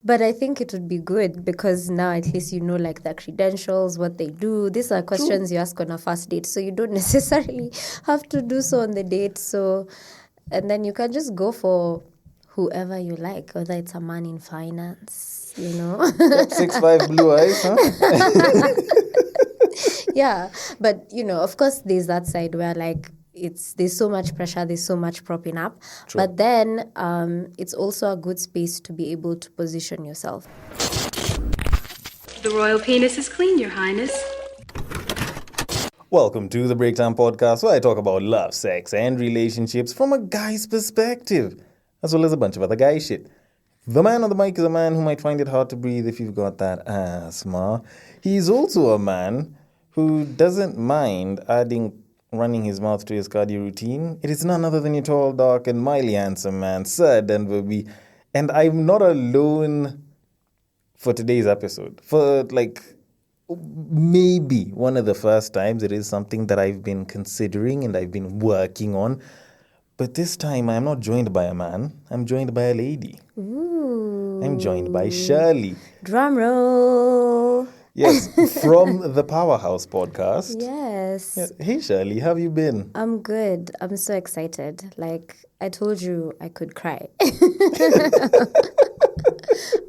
But I think it would be good because now at least you know like their credentials, what they do. These are questions you ask on a first date, so you don't necessarily have to do so on the date. So, and then you can just go for whoever you like, whether it's a man in finance, you know. 6'5" blue eyes, huh? Yeah, but you know, of course, there's that side where like there's so much pressure, there's so much propping up. True. But then it's also a good space to be able to position yourself. The royal penis is clean, Your Highness. Welcome to the Breaktime Podcast, where I talk about love, sex, and relationships from a guy's perspective, as well as a bunch of other guy shit. The man on the mic is a man who might find it hard to breathe if you've got that asthma. He's also a man who doesn't mind running his mouth to his cardio routine. It is none other than your tall, dark, and mildly handsome man, Sir Denver B. And I'm not alone for today's episode. For maybe one of the first times, it is something that I've been considering and I've been working on. But this time, I'm not joined by a man. I'm joined by a lady. Ooh. I'm joined by Shirley. Drum roll. Yes, from the Powerhouse podcast. Yes. Yeah. Hey, Shirley, how have you been? I'm good. I'm so excited. Like, I told you I could cry.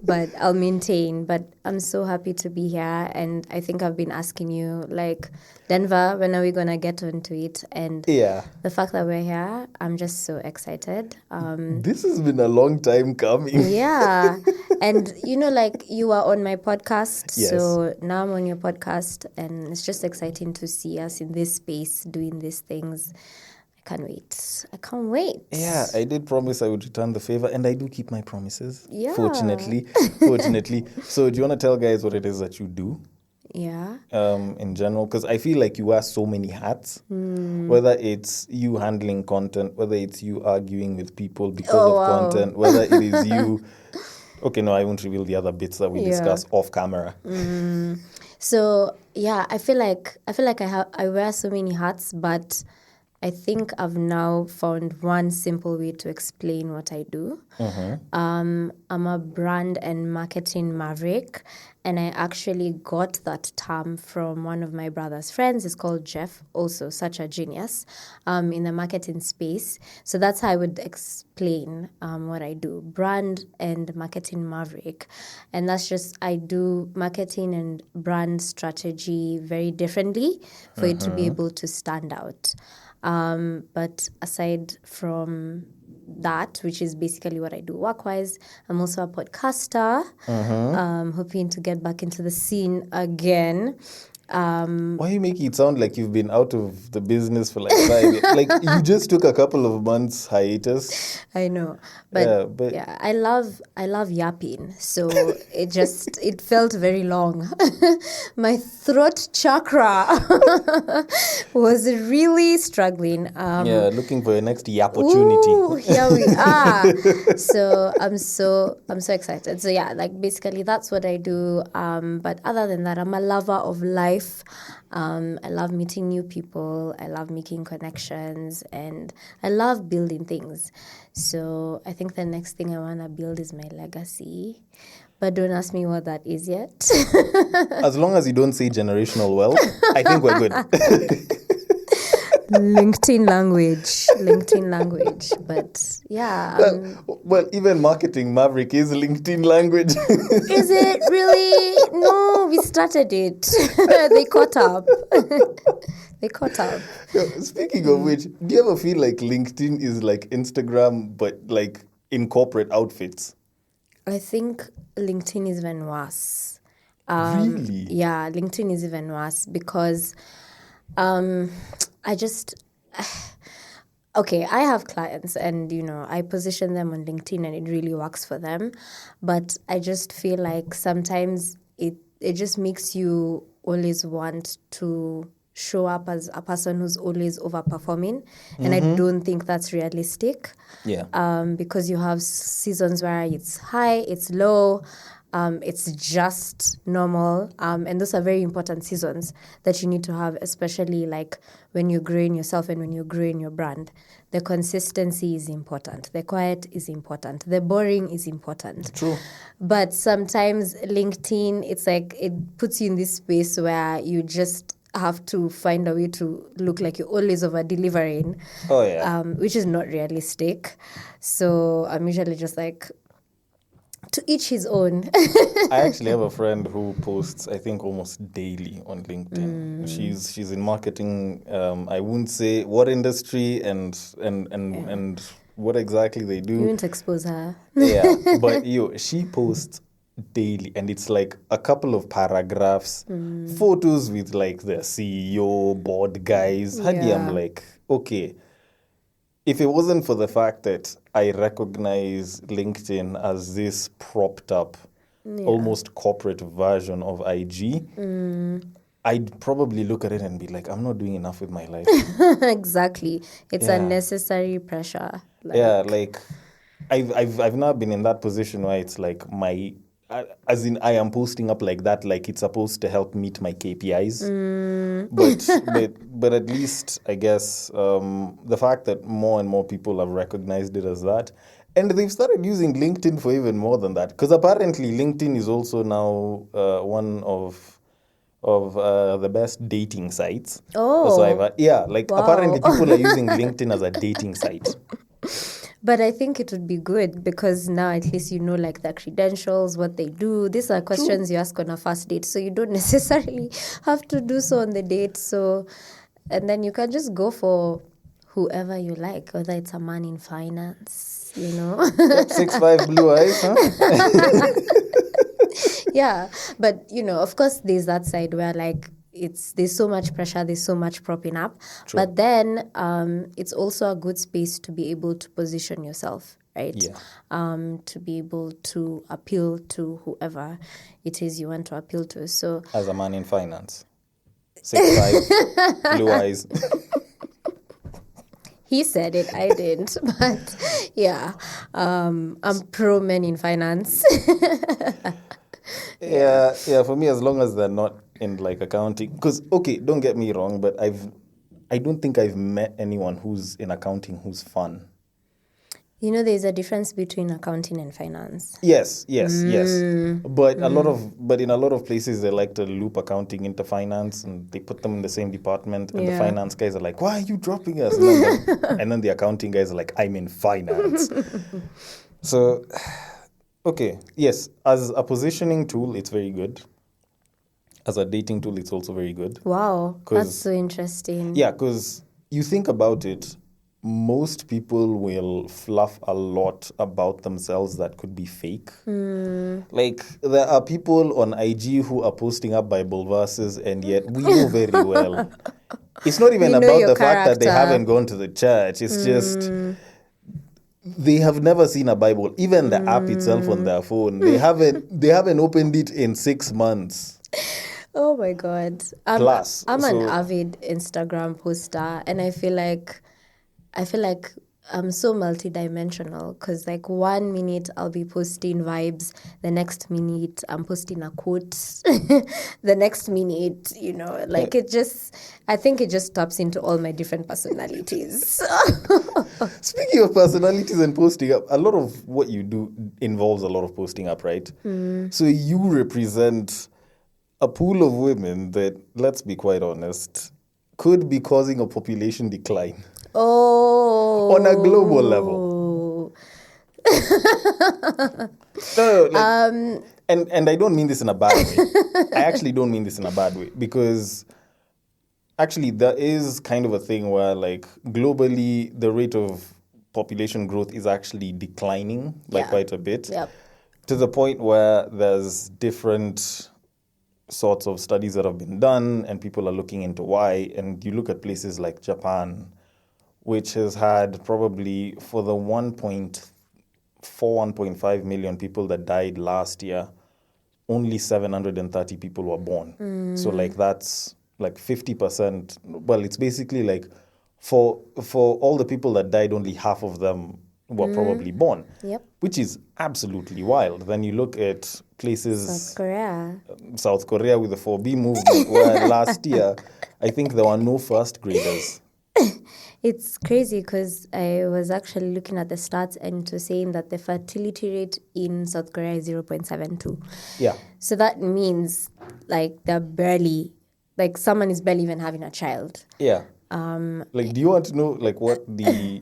But I'll maintain. But I'm so happy to be here. And I think I've been asking you, like, Denver, when are we going to get onto it? And the fact that we're here, I'm just so excited. This has been a long time coming. Yeah. And, you know, like, you are on my podcast. Yes. So now I'm on your podcast. And it's just exciting to see us in this space doing these things. I can't wait. Yeah, I did promise I would return the favor, and I do keep my promises. Yeah. Fortunately. So do you want to tell guys what it is that you do? Yeah. In general, because I feel like you wear so many hats, whether it's you handling content, whether it's you arguing with people because of content, whether it is you... Okay, no, I won't reveal the other bits that we discuss off camera. So, yeah, I feel like I wear so many hats, but I think I've now found one simple way to explain what I do. I'm a brand and marketing maverick, and I actually got that term from one of my brother's friends. He's called Jeff, also such a genius in the marketing space. So that's how I would explain what I do, brand and marketing maverick. And that's just, I do marketing and brand strategy very differently for it to be able to stand out. But aside from that, which is basically what I do work-wise, I'm also a podcaster, hoping to get back into the scene again. Why are you making it sound like you've been out of the business for like 5 years? Like you just took a couple of months hiatus. I know, but I love yapping, so it felt very long. My throat chakra was really struggling. Looking for your next opportunity. Ooh, here we are. So I'm so excited. So yeah, like basically that's what I do. But other than that, I'm a lover of life. I love meeting new people. I love making connections, and I love building things. So I think the next thing I want to build is my legacy. But don't ask me what that is yet. As long as you don't say generational wealth, I think we're good. LinkedIn language. But yeah. Well, even marketing maverick is LinkedIn language. Is it really? No, we started it. They caught up. Speaking of which, do you ever feel like LinkedIn is like Instagram, but like in corporate outfits? I think LinkedIn is even worse. Really? Yeah, LinkedIn is even worse because I have clients and, you know, I position them on LinkedIn and it really works for them. But I just feel like sometimes it just makes you always want to show up as a person who's always overperforming. And I don't think that's realistic. Yeah. Because you have seasons where it's high, it's low. It's just normal. And those are very important seasons that you need to have, especially like when you're growing yourself and when you're growing your brand. The consistency is important. The quiet is important. The boring is important. True. But sometimes LinkedIn, it's like it puts you in this space where you just have to find a way to look like you're always over delivering. Oh, yeah. Which is not realistic. So I'm usually just like, to each his own. I actually have a friend who posts, I think, almost daily on LinkedIn. She's in marketing. I wouldn't say what industry and what exactly they do. You won't expose her. Yeah, but she posts daily, and it's like a couple of paragraphs, photos with like the CEO, board guys. Hadi I'm like, okay. If it wasn't for the fact that I recognize LinkedIn as this propped up, almost corporate version of IG, I'd probably look at it and be like, I'm not doing enough with my life. Exactly. It's unnecessary pressure. Like I've now been in that position where it's like as in I am posting up like that, like it's supposed to help meet my KPIs. But at least I guess the fact that more and more people have recognized it as that, and they've started using LinkedIn for even more than that, because apparently LinkedIn is also now one of the best dating sites. Oh, so apparently people are using LinkedIn as a dating site. But I think it would be good because now at least you know like the credentials, what they do. These are questions you ask on a first date, so you don't necessarily have to do so on the date. So, and then you can just go for whoever you like, whether it's a man in finance, 6'5" blue eyes, huh? Yeah, but of course there's that side where like there's so much pressure, there's so much propping up. True. But then it's also a good space to be able to position yourself, right? Yeah. To be able to appeal to whoever it is you want to appeal to. So as a man in finance, 6'5", blue eyes. He said it, I didn't. But yeah, I'm pro men in finance. Yeah, for me, as long as they're not in like accounting, because okay, don't get me wrong, but I don't think I've met anyone who's in accounting who's fun. There's a difference between accounting and finance. Yes. But in a lot of places they like to loop accounting into finance, and they put them in the same department, and the finance guys are like, why are you dropping us? And then the accounting guys are like, I'm in finance. So okay, yes, as a positioning tool, it's very good. As a dating tool, it's also very good. Wow, that's so interesting. Yeah, because you think about it, most people will fluff a lot about themselves that could be fake. Like, there are people on IG who are posting up Bible verses, and yet we know very well. It's not even about the fact that they haven't gone to the church. It's just they have never seen a Bible. Even the app itself on their phone, they haven't opened it in 6 months. Oh my God. I'm an avid Instagram poster, and I feel like I'm so multidimensional because like 1 minute I'll be posting vibes, the next minute I'm posting a quote, the next minute, I think it just taps into all my different personalities. Speaking of personalities and posting up, a lot of what you do involves a lot of posting up, right? So you represent a pool of women that, let's be quite honest, could be causing a population decline. Oh. On a global level. And I don't mean this in a bad way. I actually don't mean this in a bad way, because actually there is kind of a thing where like globally the rate of population growth is actually declining quite a bit. Yep. To the point where there's different sorts of studies that have been done and people are looking into why. And you look at places like Japan, which has had probably for the 1.5 million people that died last year, only 730 people were born. So like that's like 50%. Well, it's basically like for all the people that died, only half of them were probably born. Yep. Which is absolutely wild. Then you look at places, South Korea with the 4B movement, where last year, I think there were no first graders. It's crazy because I was actually looking at the stats and it was saying that the fertility rate in South Korea is 0.72. Yeah. So that means like someone is barely even having a child. Yeah. Like, do you want to know like what the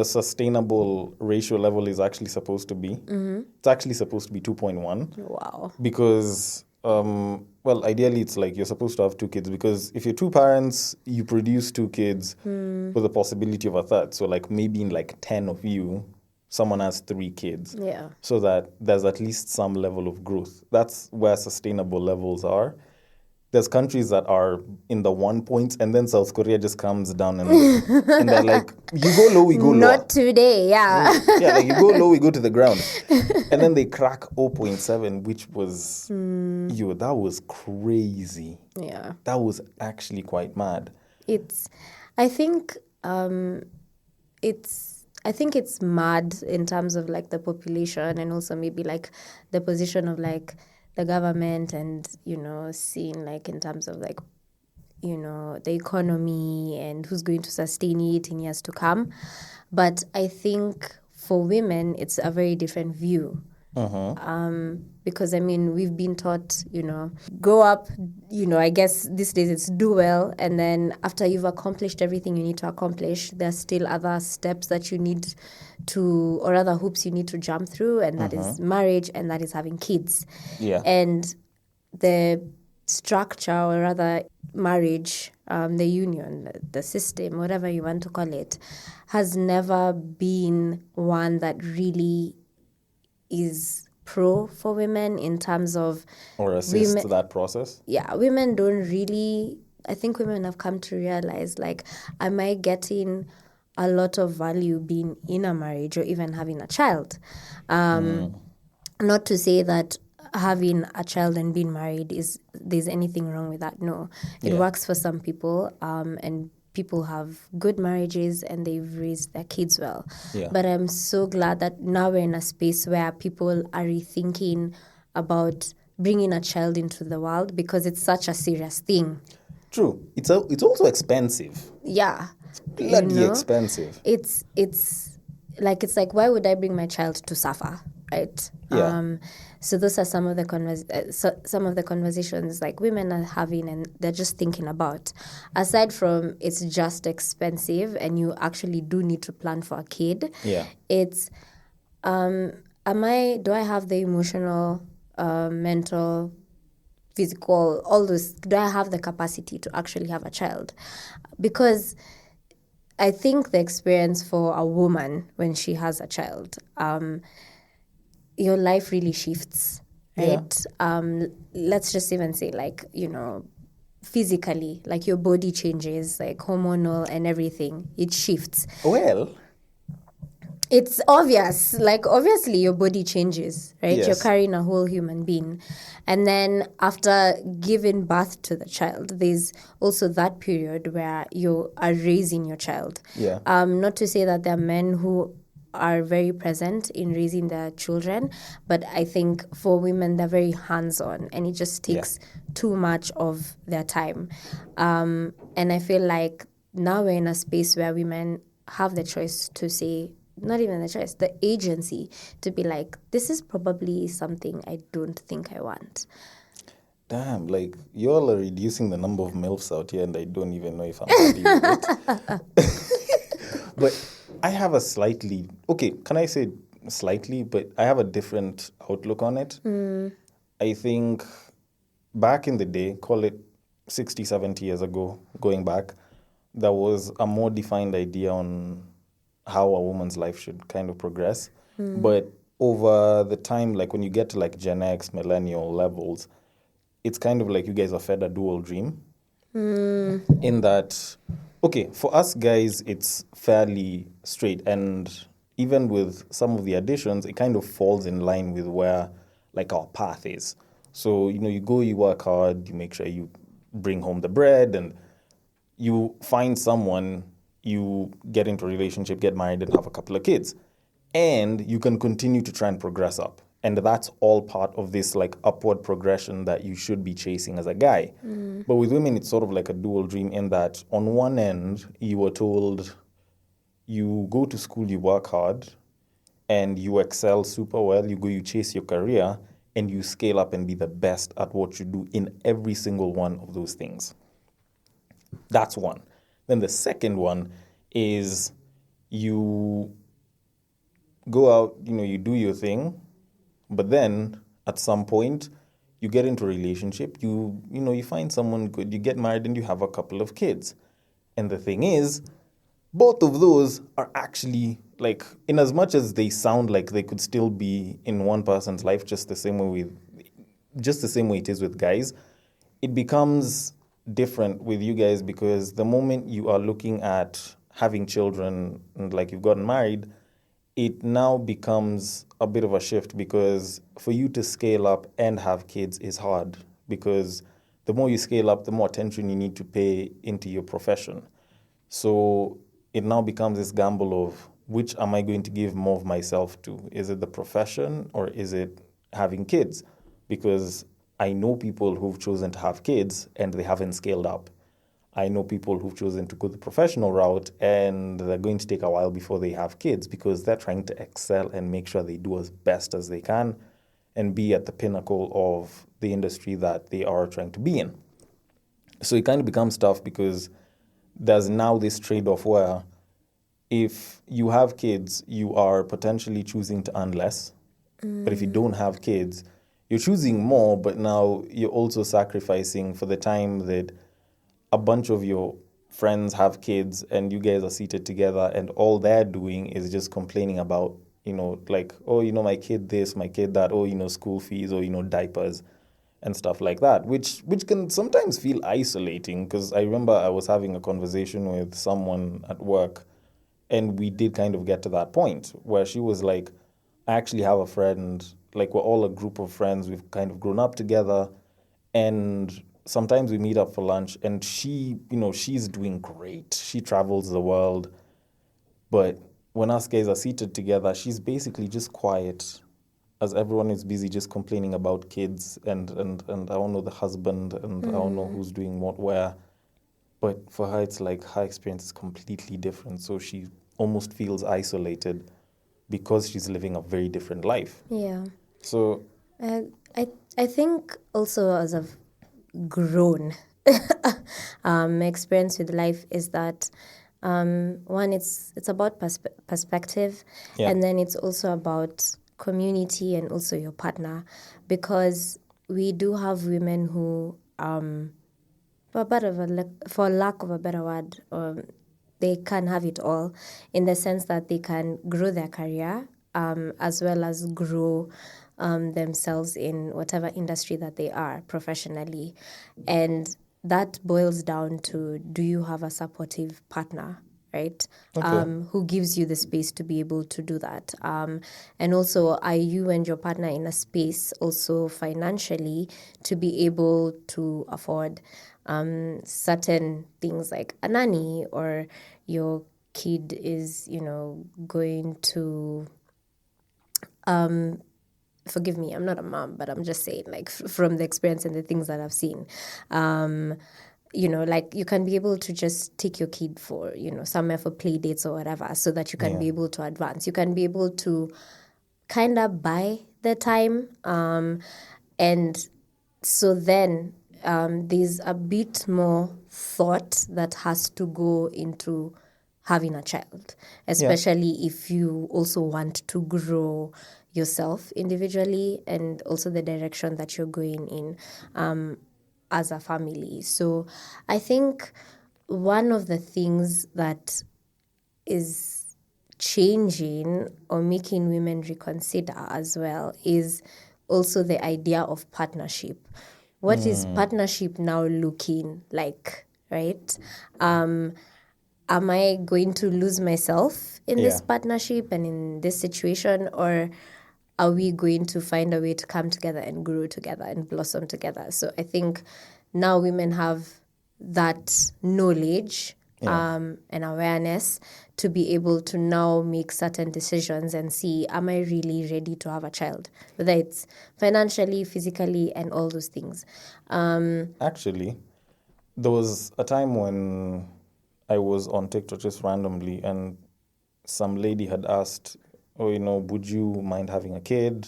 sustainable ratio level is actually supposed to be? It's actually supposed to be 2.1. Wow. Because, well, ideally it's like you're supposed to have 2 kids, because if you're 2 parents, you produce 2 kids with the possibility of a third. So like maybe in like 10 of you, someone has 3 kids. Yeah. So that there's at least some level of growth. That's where sustainable levels are. There's countries that are in the 1 point, and then South Korea just comes down and they're like, you go low, we go lower. Not today, yeah. Yeah, like you go low, we go to the ground. And then they crack 0.7, which was, that was crazy. Yeah. That was actually quite mad. I think it's mad in terms of like the population and also maybe like the position of like the government and, seeing like in terms of like, the economy and who's going to sustain it in years to come. But I think for women, it's a very different view. Because, we've been taught, grow up, I guess these days it's do well. And then after you've accomplished everything you need to accomplish, there's still other steps that you need to, or other hoops you need to jump through. And that is marriage, and that is having kids. Yeah. And the structure, or rather marriage, the union, the system, whatever you want to call it, has never been one that really is pro for women in terms of... Or assist that process? Yeah, women don't really... I think women have come to realize, like, am I getting a lot of value being in a marriage or even having a child? Not to say that having a child and being married there's anything wrong with that. No, it works for some people, and people have good marriages and they've raised their kids well. Yeah. But I'm so glad that now we're in a space where people are rethinking about bringing a child into the world, because it's such a serious thing. True. It's also expensive. Yeah. It's bloody expensive. It's like, why would I bring my child to suffer, right? Yeah. So those are some of the conversations like women are having, and they're just thinking about. Aside from it's just expensive and you actually do need to plan for a kid. Yeah. It's do I have the emotional, mental, physical, all those, do I have the capacity to actually have a child? Because I think the experience for a woman when she has a child, your life really shifts, right? Yeah. Let's just even say, like, physically, like your body changes, like hormonal and everything, it shifts. Well, it's obvious. Like, obviously, your body changes, right? Yes. You're carrying a whole human being. And then after giving birth to the child, there's also that period where you are raising your child. Yeah. Not to say that there are men who are very present in raising their children, but I think for women, they're very hands-on, and it just takes too much of their time. And I feel like now we're in a space where women have the choice to say, not even the choice, the agency to be like, this is probably something I don't think I want. Damn, like, you all are reducing the number of Milfs out here, and I don't even know if I'm happy with it. But I have a slightly, can I say slightly, but I have a different outlook on it. I think back in the day, call it 60, 70 years ago, going back, there was a more defined idea on how a woman's life should kind of progress. But over the time, like when you get to like Gen X, millennial levels, it's kind of like you guys are fed a dual dream. In that, for us guys, it's fairly straight. And even with some of the additions, it kind of falls in line with where like our path is. So, you go, you work hard, you make sure you bring home the bread, and you find someone, you get into a relationship, get married, and have a couple of kids. and you can continue to try and progress up. And that's all part of this like upward progression that you should be chasing as a guy. But with women, it's sort of like a dual dream in that on one end, you were told you go to school, you work hard, and you excel super well. You go, you chase your career, and you scale up and be the best at what you do in every single one of those things. That's one. Then the second one is you go out, you do your thing, but then at some point you get into a relationship, you find someone good, you get married and you have a couple of kids. And the thing is, both of those are actually like, in as much as they sound like they could still be in one person's life just the same way it is with guys, it becomes different with you guys because the moment you are looking at having children and like you've gotten married, it now becomes a bit of a shift because for you to scale up and have kids is hard because the more you scale up, the more attention you need to pay into your profession. So it now becomes this gamble of which am I going to give more of myself to? Is it the profession or is it having kids? Because I know people who've chosen to have kids and they haven't scaled up. I know people who've chosen to go the professional route and they're going to take a while before they have kids because they're trying to excel and make sure they do as best as they can and be at the pinnacle of the industry that they are trying to be in. So it kind of becomes tough because there's now this trade-off where if you have kids, you are potentially choosing to earn less. But if you don't have kids, you're choosing more, but now you're also sacrificing for the time that a bunch of your friends have kids and you guys are seated together and all they're doing is just complaining about, like, oh, my kid this, my kid that, oh, school fees or, diapers and stuff like that, which can sometimes feel isolating because I remember I was having a conversation with someone at work and we did kind of get to that point where she was like, I actually have a friend, like we're all a group of friends, we've kind of grown up together and sometimes we meet up for lunch and she, she's doing great. She travels the world. But when us guys are seated together, she's basically just quiet as everyone is busy just complaining about kids and I don't know the husband and I don't know who's doing what where. But for her, it's like her experience is completely different. So she almost feels isolated because she's living a very different life. Yeah. So I think also as I've grown, my experience with life is that one, it's about perspective, Yeah. and then it's also about community and also your partner, because we do have women who, for lack of a better word, they can have it all in the sense that they can grow their career as well as grow themselves in whatever industry that they are professionally. And that boils down to, do you have a supportive partner, right? Who gives you the space to be able to do that? And also, are you and your partner in a space also financially to be able to afford certain things like a nanny, or your kid is, going to... forgive me, I'm not a mom, but I'm just saying, like, from the experience and the things that I've seen, like, you can be able to just take your kid for, somewhere for play dates or whatever, so that you can be able to advance. You can be able to kind of buy the time. And so then there's a bit more thought that has to go into having a child, especially if you also want to grow yourself individually and also the direction that you're going in as a family. So I think one of the things that is changing or making women reconsider as well is also the idea of partnership. What is partnership now looking like, right? Am I going to lose myself in this partnership and in this situation, or are we going to find a way to come together and grow together and blossom together? So I think now women have that knowledge and awareness to be able to now make certain decisions and see, am I really ready to have a child? Whether it's financially, physically, and all those things. Actually, there was a time when I was on TikTok just randomly, and some lady had asked, would you mind having a kid?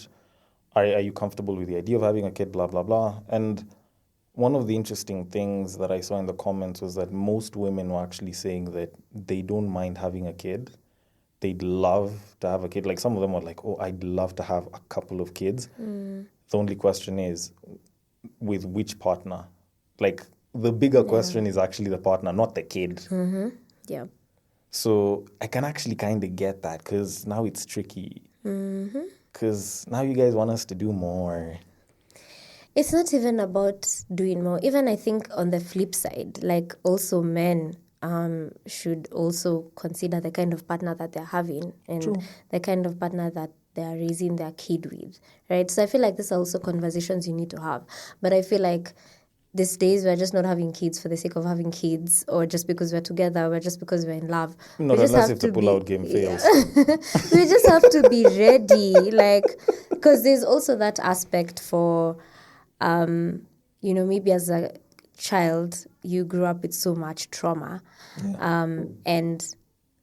Are you comfortable with the idea of having a kid, blah, blah, blah. And one of the interesting things that I saw in the comments was that most women were actually saying that they don't mind having a kid. They'd love to have a kid. Like some of them were like, oh, I'd love to have a couple of kids. The only question is, with which partner? Like the bigger question is actually the partner, not the kid. Yeah. So I can actually kind of get that because now it's tricky. Because now you guys want us to do more. It's not even about doing more. Even I think on the flip side, like also men should also consider the kind of partner that they're having and the kind of partner that they're raising their kid with, right? So I feel like these are also conversations you need to have. But I feel like these days we're just not having kids for the sake of having kids or just because we're together or just because we're in love. Not unless if the pull-out game fails. We just have to be ready, like, because there's also that aspect for... maybe as a child, you grew up with so much trauma. And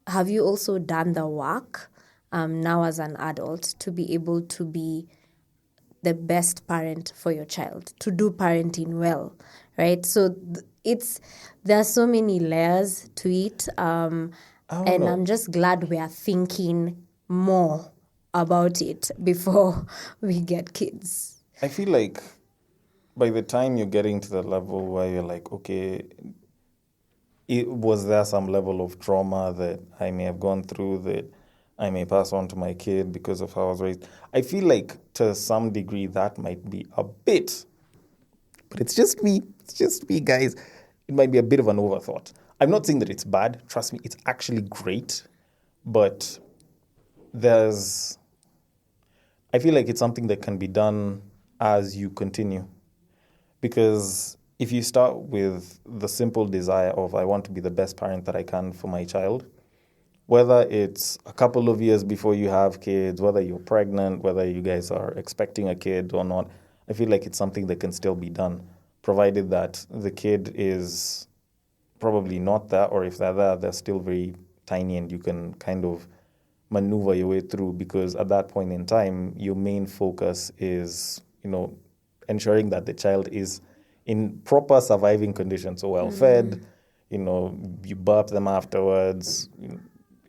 have you also done the work now as an adult to be able to be the best parent for your child, to do parenting well, right? So there are so many layers to it. And I'm just glad we are thinking more about it before we get kids. I feel like by the time you're getting to the level where you're like, okay, was there some level of trauma that I may have gone through that I may pass on to my kid because of how I was raised? I feel like to some degree that might be a bit, but it's just me, guys. It might be a bit of an overthought. I'm not saying that it's bad. Trust me, it's actually great. But I feel like it's something that can be done as you continue. Because if you start with the simple desire of I want to be the best parent that I can for my child, whether it's a couple of years before you have kids, whether you're pregnant, whether you guys are expecting a kid or not, I feel like it's something that can still be done, provided that the kid is probably not there, or if they're there, they're still very tiny and you can kind of maneuver your way through, because at that point in time, your main focus is, ensuring that the child is in proper surviving conditions, so well-fed, you burp them afterwards.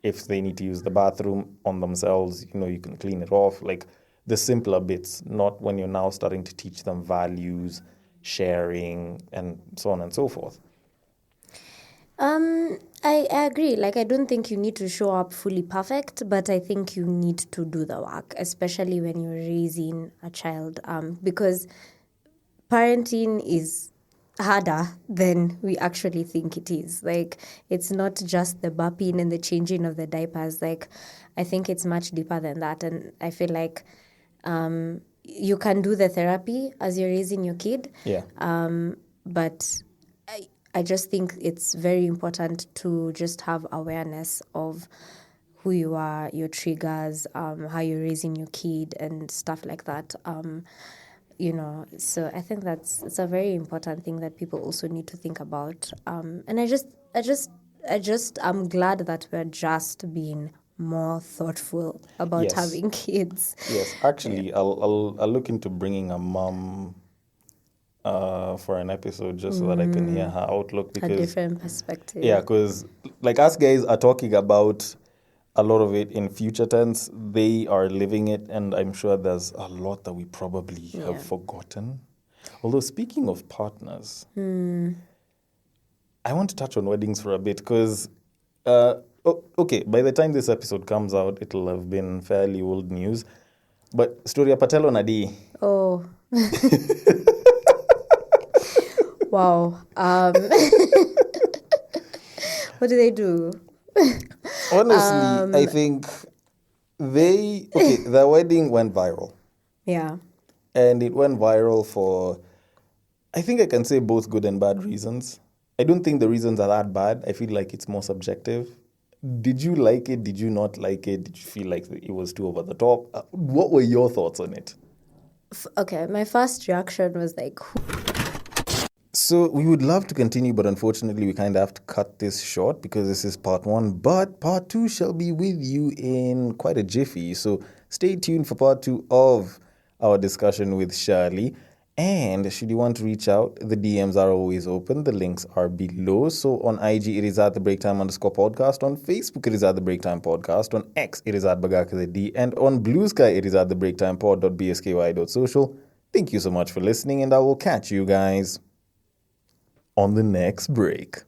If they need to use the bathroom on themselves, you can clean it off. Like the simpler bits, not when you're now starting to teach them values, sharing, and so on and so forth. I agree. Like, I don't think you need to show up fully perfect, but I think you need to do the work, especially when you're raising a child, because parenting is harder than we actually think it is. Like, it's not just the burping and the changing of the diapers. Like, I think it's much deeper than that. And I feel like you can do the therapy as you're raising your kid. Yeah. But I just think it's very important to just have awareness of who you are, your triggers, how you're raising your kid and stuff like that. So I think it's a very important thing that people also need to think about. And I'm glad that we're just being more thoughtful about having kids. Yes, actually, I'll look into bringing a mom for an episode just so that I can hear her outlook, because a different perspective. Yeah, because like us guys are talking about a lot of it in future tense. They are living it, and I'm sure there's a lot that we probably have forgotten. Although speaking of partners, I want to touch on weddings for a bit, because okay, by the time this episode comes out, it'll have been fairly old news. But Storia Patelo Nadi. Oh. Wow. What do they do? Honestly, I think their wedding went viral. Yeah. And it went viral for, I think I can say both good and bad reasons. I don't think the reasons are that bad. I feel like it's more subjective. Did you like it? Did you not like it? Did you feel like it was too over the top? What were your thoughts on it? Okay, my first reaction was like, So we would love to continue, but unfortunately we kind of have to cut this short because this is part 1. But part 2 shall be with you in quite a jiffy. So stay tuned for part 2 of our discussion with Shirley. And should you want to reach out, the DMs are always open. The links are below. So on IG, it is at the Breaktime_podcast. On Facebook, it is at the Breaktime Podcast. On X, it is at BagakaZD. And on Bluesky, it is at the BreaktimePod.bsky.social. Thank you so much for listening, and I will catch you guys on the next break.